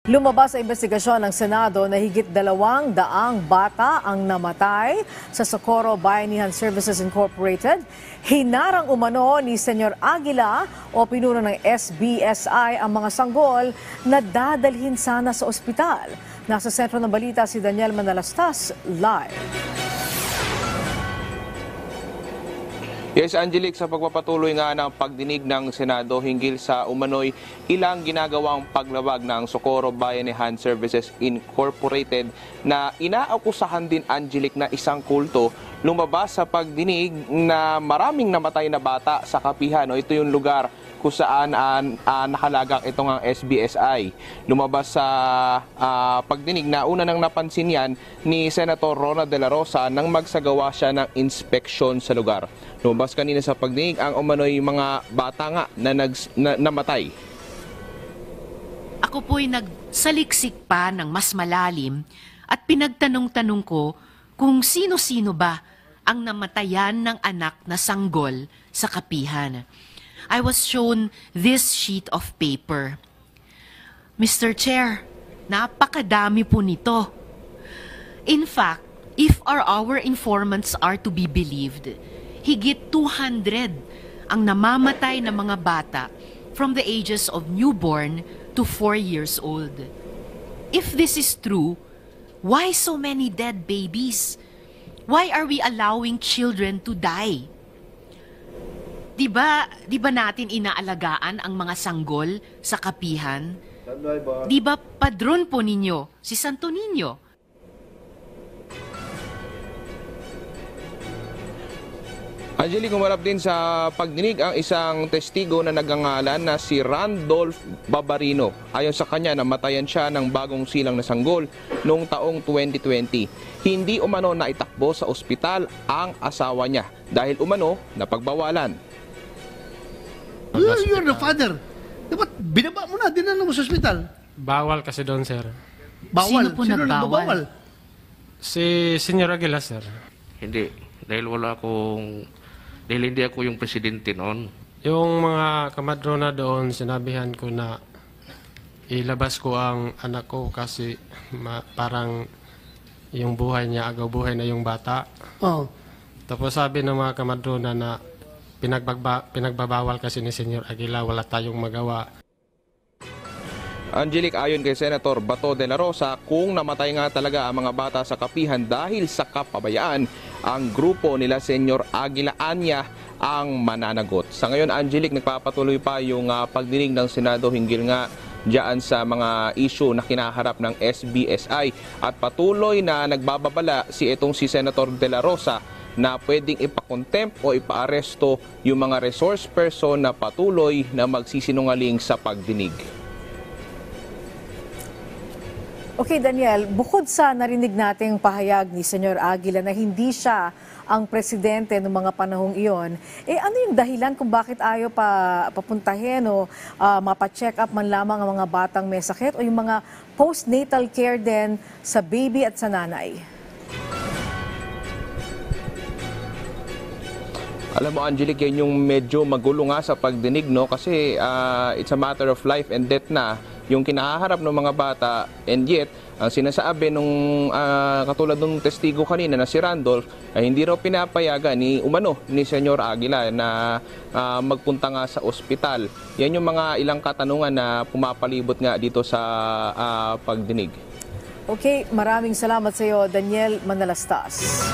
Lumabas sa investigasyon ng Senado na higit 200 bata ang namatay sa Socorro Bayanihan Services Incorporated. Hinarang umano ni Senyor Aguila o pinuno ng SBSI ang mga sanggol na dadalhin sana sa ospital. Nasa sentro ng balita si Daniel Manalastas, live. Yes, Angelique, sa pagpapatuloy nga ng pagdinig ng Senado hinggil sa umano'y ilang ginagawang paglabag ng Socorro Bayanihan Services Incorporated na inaakusahan din, Angelique, na isang kulto, lumabas sa pagdinig na maraming namatay na bata sa Kapihan. Ito yung lugar kung saan nakalagang itong ang SBSI. Lumabas sa pagdinig na una nang napansin yan ni Senator Rona de la Rosa nang magsagawa siya ng inspeksyon sa lugar. Lumabas kanina sa pagdinig ang umano'y mga bata nga na namatay. Ako po'y nagsaliksik pa ng mas malalim at pinagtanong-tanong ko kung sino-sino ba ang namatayan ng anak na sanggol sa Kapihan. I was shown this sheet of paper. Mr. Chair, napakadami po nito. In fact, if our informants are to be believed, higit 200 ang namamatay na mga bata from the ages of newborn to 4 years old. If this is true, why so many dead babies? Why are we allowing children to die? Di ba natin inaalagaan ang mga sanggol sa Kapihan? Di ba padron po ninyo si Santo Niño? Angelique, humarap din sa pagdinig ang isang testigo na nagangalan na si Randolph Babarino. Ayon sa kanya, namatayan siya ng bagong silang na sanggol noong taong 2020. Hindi umano na itakbo sa ospital ang asawa niya dahil umano na pagbawalan. You're the father. Dapat binaba mo na, dinala mo sa ospital. Bawal kasi doon, sir. Bawal. Sino po nagbawal? Si Senyor Aguila, sir. Hindi. Dahil hindi ako yung presidente noon. Yung mga kamadrona doon, sinabihan ko na ilabas ko ang anak ko kasi parang yung buhay niya, agaw buhay na yung bata. Oh. Tapos sabi ng mga kamadrona na pinagbabawal kasi ni Senyor Aguila, wala tayong magawa. Angelique, ayon kay Senator Bato de la Rosa, kung namatay nga talaga ang mga bata sa Kapihan dahil sa kapabayaan, ang grupo nila Senyor Aguila anya ang mananagot. Sa ngayon, Angelique, nagpapatuloy pa yung pagdinig ng Senado hinggil nga diyan sa mga issue na kinaharap ng SBSI at patuloy na nagbababala si Senator de la Rosa na pwedeng ipakontempt o ipaaresto yung mga resource person na patuloy na magsisinungaling sa pagdinig. Okay, Daniel, bukod sa narinig nating pahayag ni Senyor Aguila na hindi siya ang presidente ng mga panahong iyon, ano yung dahilan kung bakit ayaw papuntahin o mapacheck up man lamang ang mga batang may sakit o yung mga postnatal care din sa baby at sa nanay? Alam mo, Angelique, yan yung medyo magulo nga sa pagdinig, no? Kasi it's a matter of life and death na yung kinaharap ng mga bata, and yet ang sinasabi nung katulad ng testigo kanina na si Randolph ay hindi raw pinapayagan ni Senyor Aguila na magpunta nga sa ospital. Yan yung mga ilang katanungan na pumapalibot nga dito sa pagdinig. Okay, maraming salamat sa iyo, Daniel Manalastas.